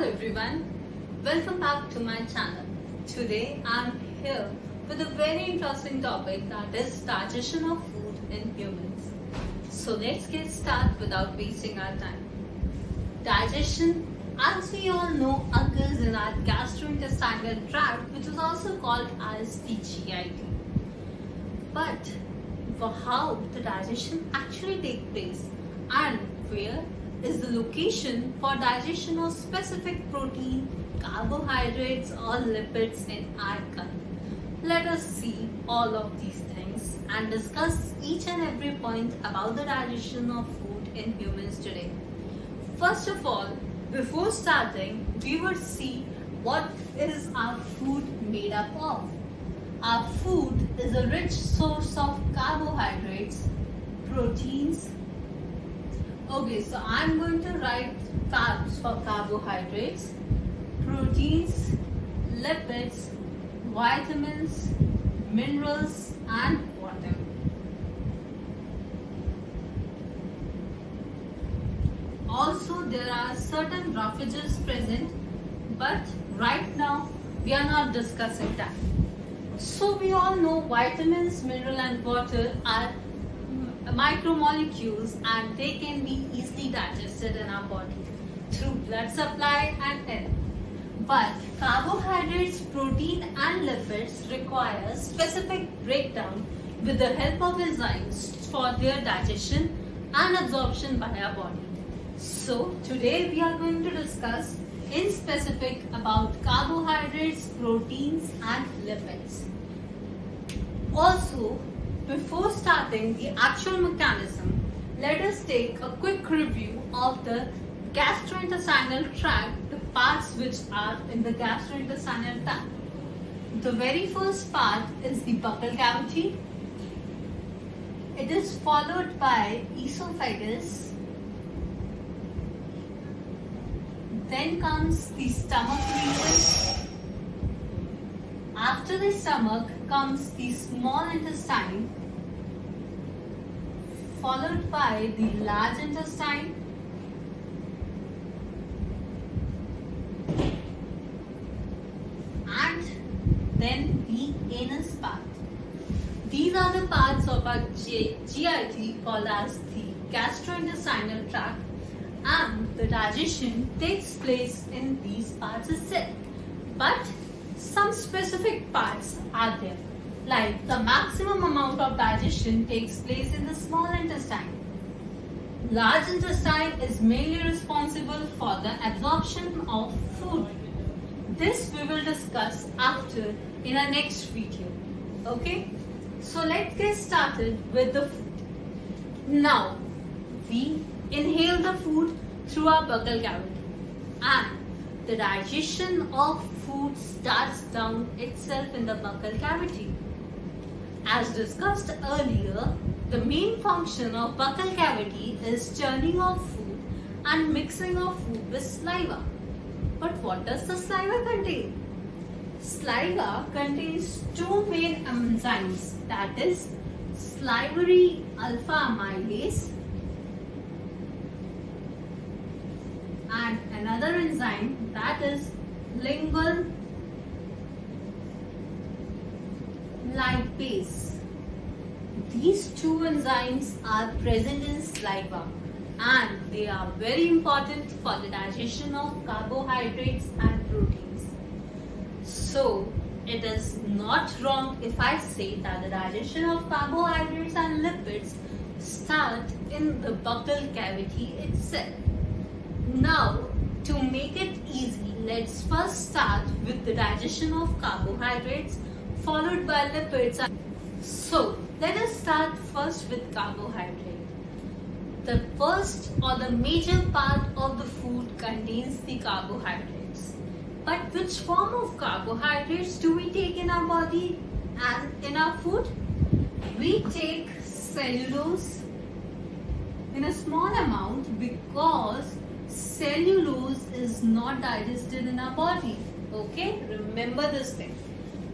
Hello everyone, welcome back to my channel. Today I'm here with a very interesting topic, that is digestion of food in humans. So let's get started without wasting our time. Digestion, as we all know, occurs in our gastrointestinal tract, which is also called as the GIT. But for how the digestion actually takes place and where is the location for digestion of specific protein, carbohydrates or lipids in our gut. Let us see all of these things and discuss each and every point about the digestion of food in humans today. First of all, before starting, we would see what is our food made up of. Our food is a rich source of carbohydrates, proteins. Okay, so I'm going to write carbs for carbohydrates, proteins, lipids, vitamins, minerals and water. Also, there are certain roughages present, but right now we are not discussing that. So we all know vitamins, mineral and water are micromolecules and they can be easily digested in our body through blood supply and air. But carbohydrates, protein and lipids require specific breakdown with the help of enzymes for their digestion and absorption by our body. So today we are going to discuss in specific about carbohydrates, proteins and lipids. Also, before starting the actual mechanism, let us take a quick review of the gastrointestinal tract, the parts which are in the gastrointestinal tract. The very first part is the buccal cavity. It is followed by esophagus. Then comes the stomach region. After the stomach comes the small intestine, followed by the large intestine, and then the anus part. These are the parts of our GIT called as the gastrointestinal tract, and the digestion takes place in these parts itself. But some specific parts are there, like the maximum amount of digestion takes place in the small intestine. Large intestine is mainly responsible for the absorption of food. This we will discuss after in our next video. Okay, so let's get started with the food. Now we inhale the food through our buccal cavity, and the digestion of food starts down itself in the buccal cavity. As discussed earlier, the main function of buccal cavity is churning of food and mixing of food with saliva. But what does the saliva contain? Saliva contains two main enzymes, that is salivary alpha amylase and another enzyme, that is lingual lipase. These two enzymes are present in saliva and they are very important for the digestion of carbohydrates and proteins. So it is not wrong if I say that the digestion of carbohydrates and lipids start in the buccal cavity itself. Now, to make it easy, let's first start with the digestion of carbohydrates followed by lipids. So, let us start first with carbohydrate. The first or the major part of the food contains the carbohydrates. But which form of carbohydrates do we take in our body and in our food? We take cellulose in a small amount because cellulose is not digested in our body. Okay, remember this thing.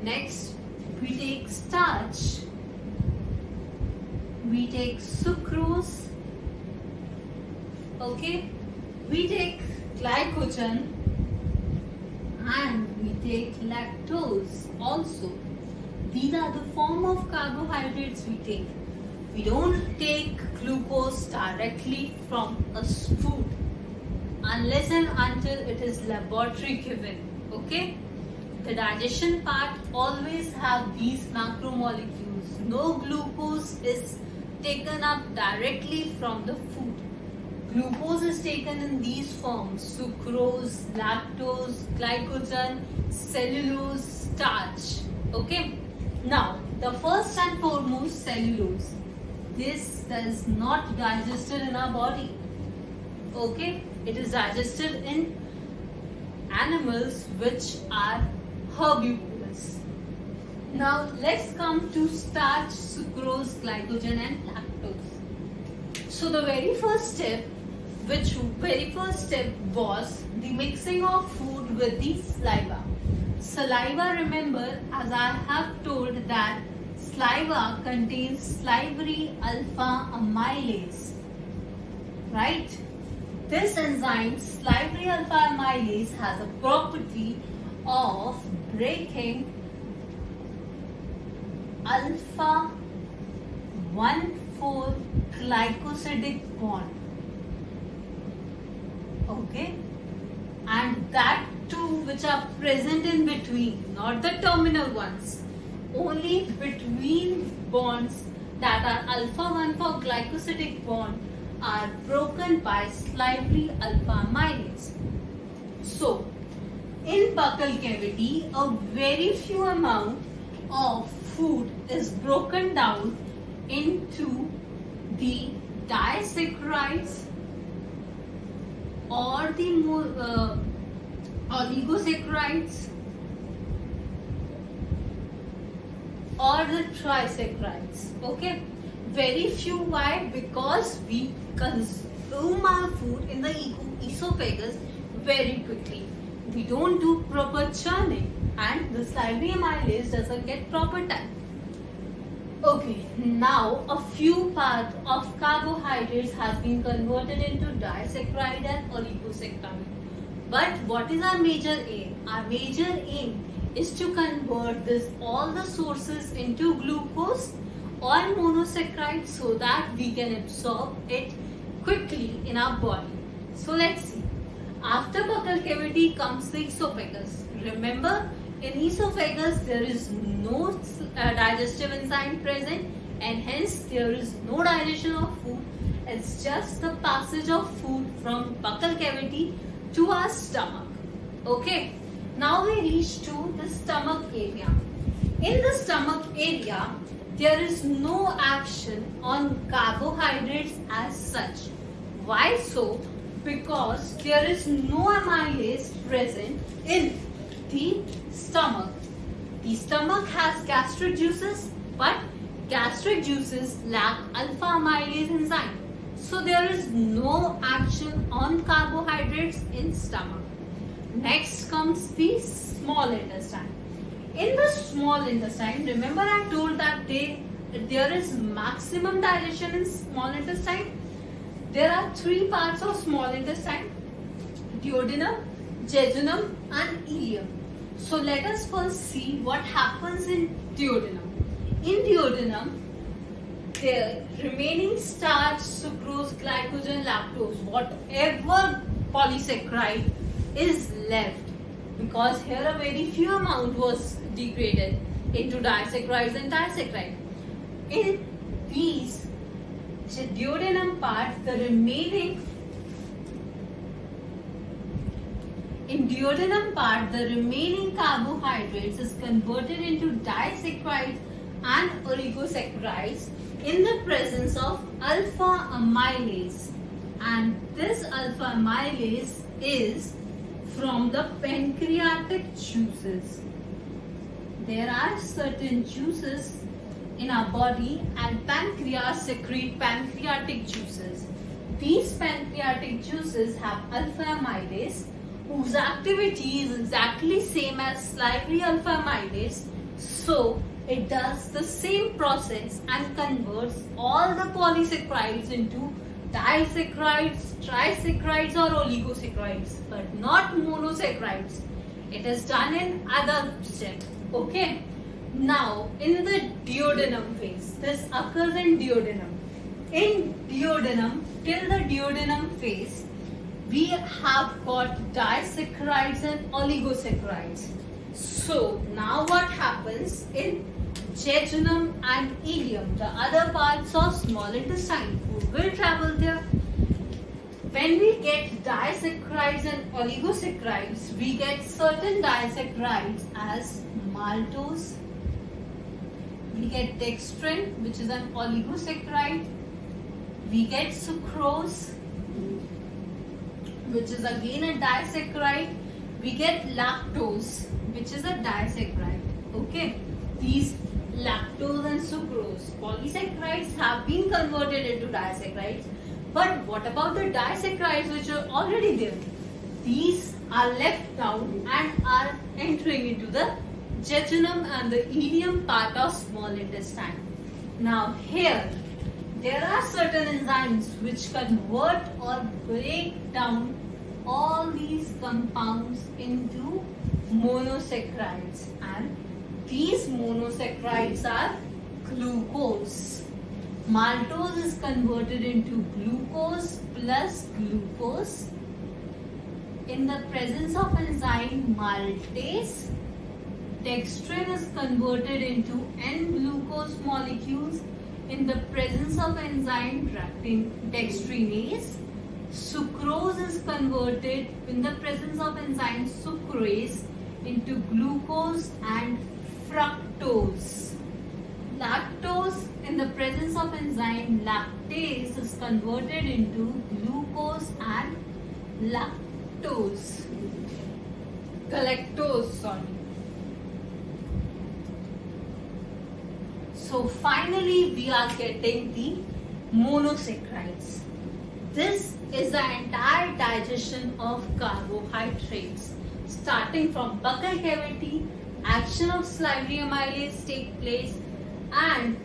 Next, we take starch, we take sucrose, okay, we take glycogen, and we take lactose also. These are the form of carbohydrates we take. We don't take glucose directly from a food unless and until it is laboratory given. Okay? The digestion part always have these macromolecules. No glucose is taken up directly from the food. Glucose is taken in these forms: sucrose, lactose, glycogen, cellulose, starch. Okay? Now, the first and foremost, cellulose. This is not digested in our body. Okay? It is digested in animals which are herbivorous. Now, let's come to starch, sucrose, glycogen and lactose. So, the very first step was the mixing of food with the saliva. Saliva, remember, as I have told, that saliva contains salivary alpha amylase, right? This enzyme, salivary alpha amylase, has a property of breaking alpha 1,4 glycosidic bond. Okay, and that too which are present in between, not the terminal ones, only between bonds that are alpha 1,4 glycosidic bond are broken by salivary alpha amylase. So, in buccal cavity, a very few amount of food is broken down into the disaccharides or the oligosaccharides or the trisaccharides. Okay, very few. Why? Because we consume our food in the esophagus very quickly. We don't do proper churning, and the salivary amylase doesn't get proper time. Okay, now a few parts of carbohydrates have been converted into disaccharide and oligosaccharide. But what is our major aim? Our major aim is to convert all the sources into glucose or monosaccharides so that we can absorb it quickly in our body. So let's see. After buccal cavity comes the esophagus. Remember, in esophagus there is no digestive enzyme present, and hence there is no digestion of food. It's just the passage of food from buccal cavity to our stomach. Okay, now we reach to the stomach area. In the stomach area, there is no action on carbohydrates as such. Why so? Because there is no amylase present in the stomach. The stomach has gastric juices, but gastric juices lack alpha amylase enzyme. So there is no action on carbohydrates in stomach. Next comes the small intestine. In the small intestine, remember I told that there is maximum digestion in small intestine. There are three parts of small intestine: duodenum, jejunum and ileum. So let us first see what happens in duodenum. In duodenum, the remaining starch, sucrose, glycogen, lactose, whatever polysaccharide is left, because here a very few amount was degraded into disaccharides and disaccharides. In these duodenum part, the remaining carbohydrates is converted into disaccharides and oligosaccharides in the presence of alpha amylase, and this alpha amylase is from the pancreatic juices. There are certain juices in our body, and pancreas secrete pancreatic juices. These pancreatic juices have alpha amylase, whose activity is exactly same as salivary alpha amylase. So it does the same process and converts all the polysaccharides into disaccharides, trisaccharides or oligosaccharides, but not monosaccharides. It is done in other step. Okay. Now, in the duodenum phase, this occurs in duodenum. In duodenum, till the duodenum phase, we have got disaccharides and oligosaccharides. So, now what happens in jejunum and ileum, the other parts of small intestine, food will travel there. When we get disaccharides and oligosaccharides, we get certain disaccharides as maltose. We get dextrin, which is an oligosaccharide. We get sucrose, which is again a disaccharide. We get lactose, which is a disaccharide. Okay, these lactose and sucrose polysaccharides have been converted into disaccharides. But what about the disaccharides which are already there? These are left down and are entering into the jejunum and the ileum part of small intestine. Now here, there are certain enzymes which convert or break down all these compounds into monosaccharides, and these monosaccharides are glucose. Maltose is converted into glucose plus glucose in the presence of enzyme maltase. Dextrin is converted into N-glucose molecules in the presence of enzyme dextrinase. Sucrose is converted in the presence of enzyme sucrase into glucose and fructose. Lactose in the presence of enzyme lactase is converted into glucose and galactose. So finally we are getting the monosaccharides. This is the entire digestion of carbohydrates. Starting from buccal cavity, action of salivary amylase take place, and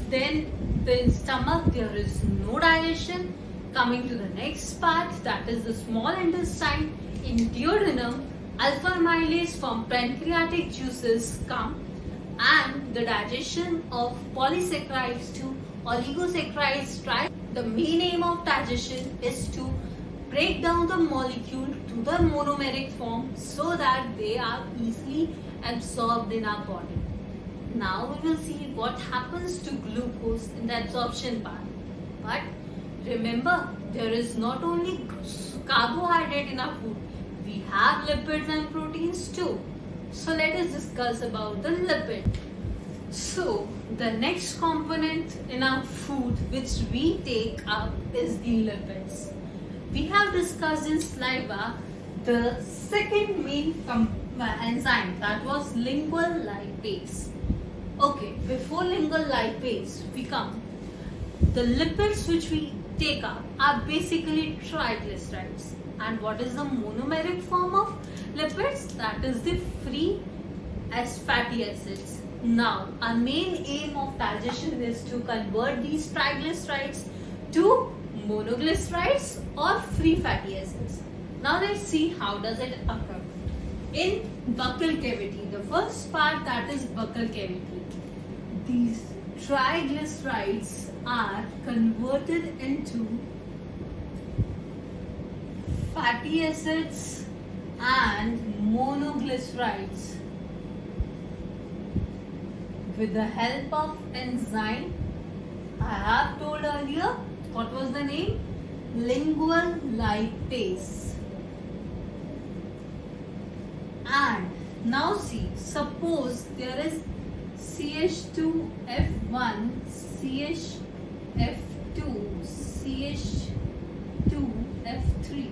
then in stomach there is no digestion. Coming to the next part, that is the small intestine. In duodenum, alpha amylase from pancreatic juices come, and the digestion of polysaccharides to oligosaccharides. The main aim of digestion is to break down the molecule to the monomeric form so that they are easily absorbed in our body. Now we will see what happens to glucose in the absorption part. But remember, there is not only carbohydrate in our food, we have lipids and proteins too. So let us discuss about the lipid. So the next component in our food which we take up is the lipids. We have discussed in saliva the second main enzyme, that was lingual lipase. Okay, before lingual lipase we come. The lipids which we take up are basically triglycerides. And what is the monomeric form of lipids? That is the free as fatty acids. Now, our main aim of digestion is to convert these triglycerides to monoglycerides or free fatty acids. Now let's see how does it occur. In buccal cavity, the first part, that is buccal cavity, these triglycerides are converted into fatty acids and monoglycerides with the help of enzyme. I have told earlier, what was the name? Lingual lipase. And now see, suppose there is CH2F1, CHF2, CH2F3.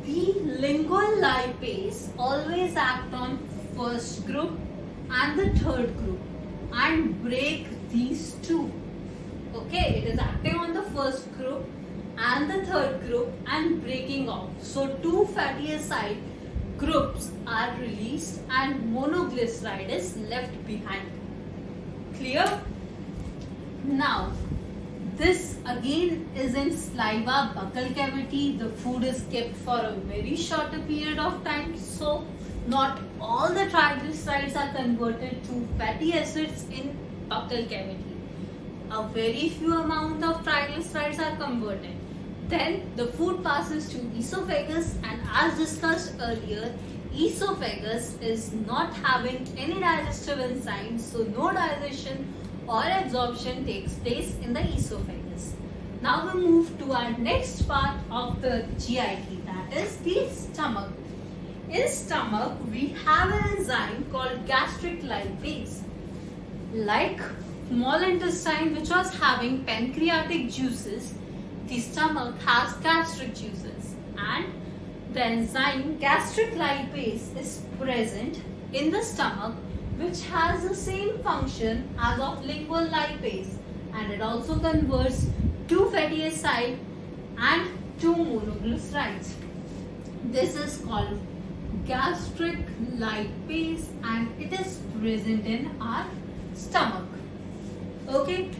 The lingual lipase always act on first group and the third group and break these two. Okay, it is acting on the first group and the third group and breaking off. So two fatty acid groups are released and monoglyceride is left behind. Clear? Now, this again is in saliva buccal cavity. The food is kept for a very short period of time. So not all the triglycerides are converted to fatty acids in buccal cavity. A very few amount of triglycerides are converted. Then the food passes to esophagus, and as discussed earlier, esophagus is not having any digestive enzymes, so no digestion or absorption takes place in the esophagus. Now we move to our next part of the GIT, that is the stomach. In stomach, we have an enzyme called gastric lipase. Like small intestine which was having pancreatic juices, the stomach has gastric juices, and the enzyme gastric lipase is present in the stomach, which has the same function as of lingual lipase, and it also converts 2 fatty acids and 2 monoglycerides. This is called gastric lipase, and it is present in our stomach. Okay,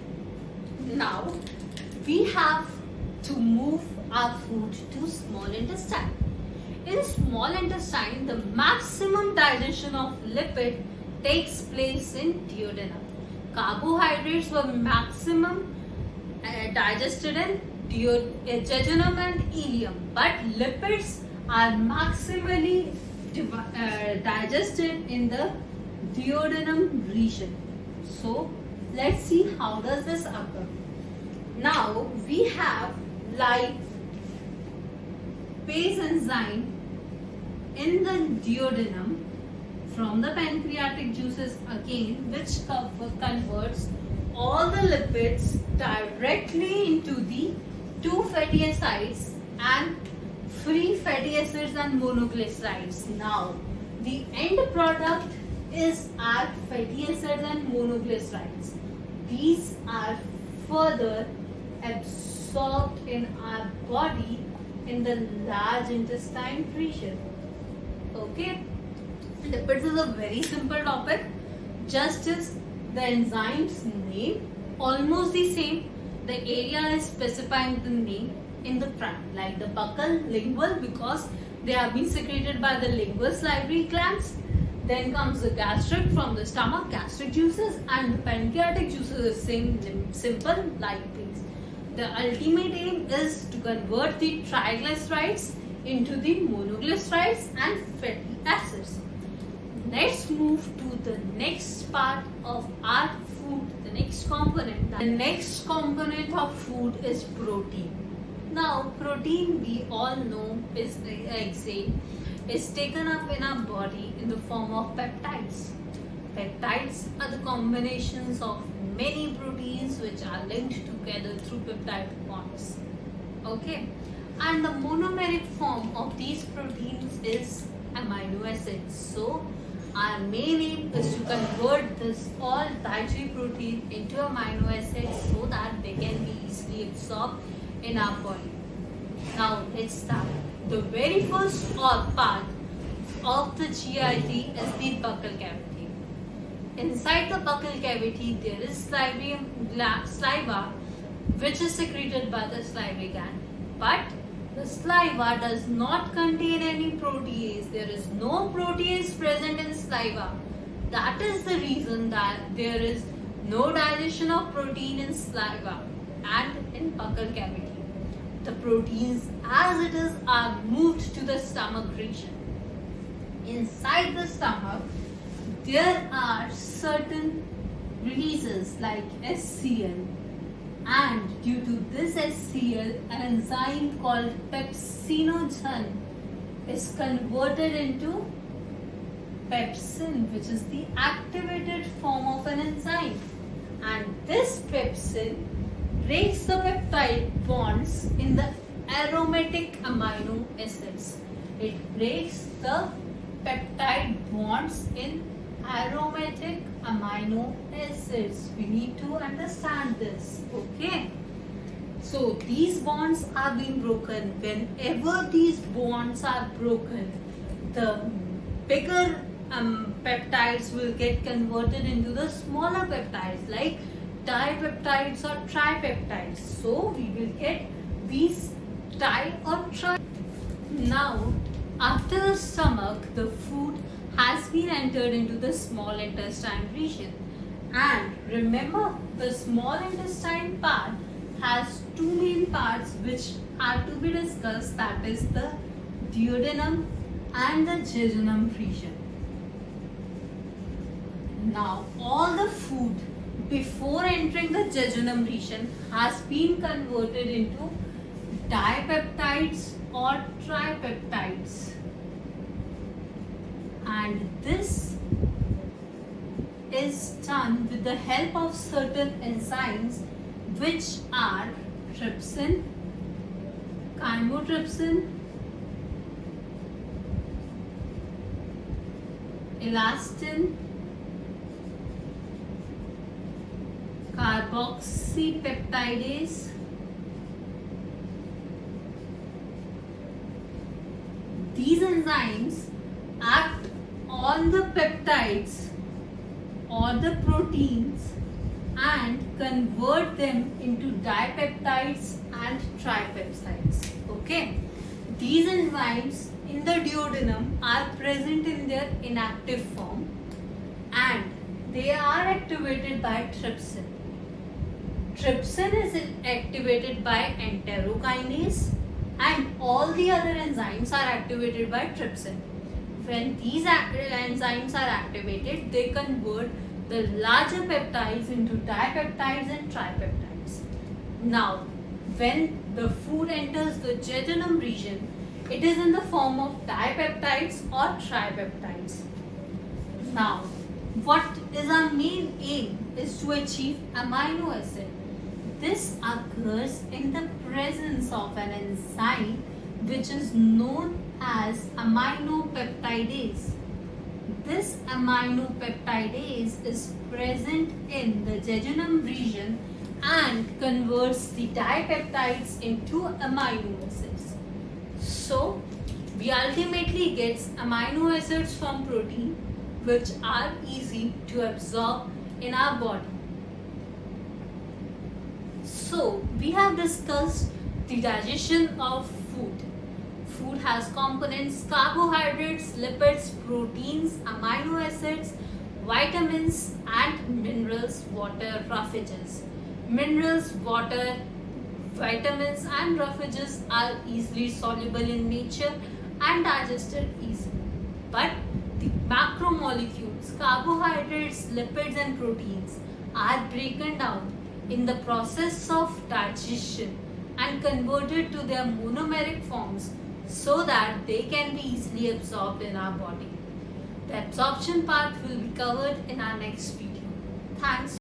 now we have to move our food to small intestine. In small intestine, the maximum digestion of lipid takes place in duodenum. Carbohydrates were maximum digested in jejunum and ileum, but lipids are maximally digested in the duodenum region. So let's see how does this occur. Now we have lipase enzyme in the duodenum from the pancreatic juices again, which converts all the lipids directly into the 2 fatty acids and free fatty acids and monoglycerides. Now the end product is our fatty acids and monoglycerides. These are further absorbed in our body in the large intestine region. Okay, lipids is a very simple topic, just as the enzyme's name almost the same. The area is specifying the name in the front, like the buccal, lingual, because they have been secreted by the lingual salivary glands. Then comes the gastric from the stomach, gastric juices, and the pancreatic juices is same simple lipase. The ultimate aim is to convert the triglycerides into the monoglycerides and fatty acids. Let's move to the next part of our food, the next component. The next component of food is protein. Now, protein we all know is taken up in our body in the form of peptides. Peptides are the combinations of many proteins which are linked together through peptide bonds. Okay, and the monomeric form of these proteins is amino acids. So our main aim is to convert this all dietary protein into amino acids so that they can be easily absorbed in our body. Now let's start. The very first part of the GIT is the buccal cavity. Inside the buccal cavity there is saliva which is secreted by the salivary gland, but the saliva does not contain any protease. There is no protease present in saliva. That is the reason that there is no digestion of protein in saliva and in buccal cavity. The proteins as it is are moved to the stomach region. Inside the stomach, there are certain releases like HCl, and due to this HCl, an enzyme called pepsinogen is converted into pepsin, which is the activated form of an enzyme. And this pepsin breaks the peptide bonds in the aromatic amino acids. It breaks the peptide bonds in aromatic amino acids. We need to understand this. Okay. So these bonds are being broken. Whenever these bonds are broken, the bigger peptides will get converted into the smaller peptides like dipeptides or tripeptides. So we will get these di or tri. Now, after the stomach, the food been entered into the small intestine region. And remember, the small intestine part has two main parts which are to be discussed, that is the duodenum and the jejunum region. Now, all the food before entering the jejunum region has been converted into dipeptides or tripeptides, and this is done with the help of certain enzymes which are trypsin, chymotrypsin, elastin, carboxypeptidase, these enzymes act on the peptides or the proteins and convert them into dipeptides and tripeptides. Okay, these enzymes in the duodenum are present in their inactive form and they are activated by trypsin. Trypsin is activated by enterokinase and all the other enzymes are activated by trypsin. When these enzymes are activated, they convert the larger peptides into dipeptides and tripeptides. Now, when the food enters the jejunum region, it is in the form of dipeptides or tripeptides. Now, what is our main aim is to achieve amino acid. This occurs in the presence of an enzyme which is known as aminopeptidase. This aminopeptidase is present in the jejunum region and converts the dipeptides into amino acids. So, we ultimately get amino acids from protein which are easy to absorb in our body. So, we have discussed the digestion of food. Food has components: carbohydrates, lipids, proteins, amino acids, vitamins and minerals, water, roughages. Minerals, water, vitamins and roughages are easily soluble in nature and digested easily. But the macromolecules, carbohydrates, lipids and proteins are broken down in the process of digestion and converted to their monomeric forms so that they can be easily absorbed in our body. The absorption part will be covered in our next video. Thanks.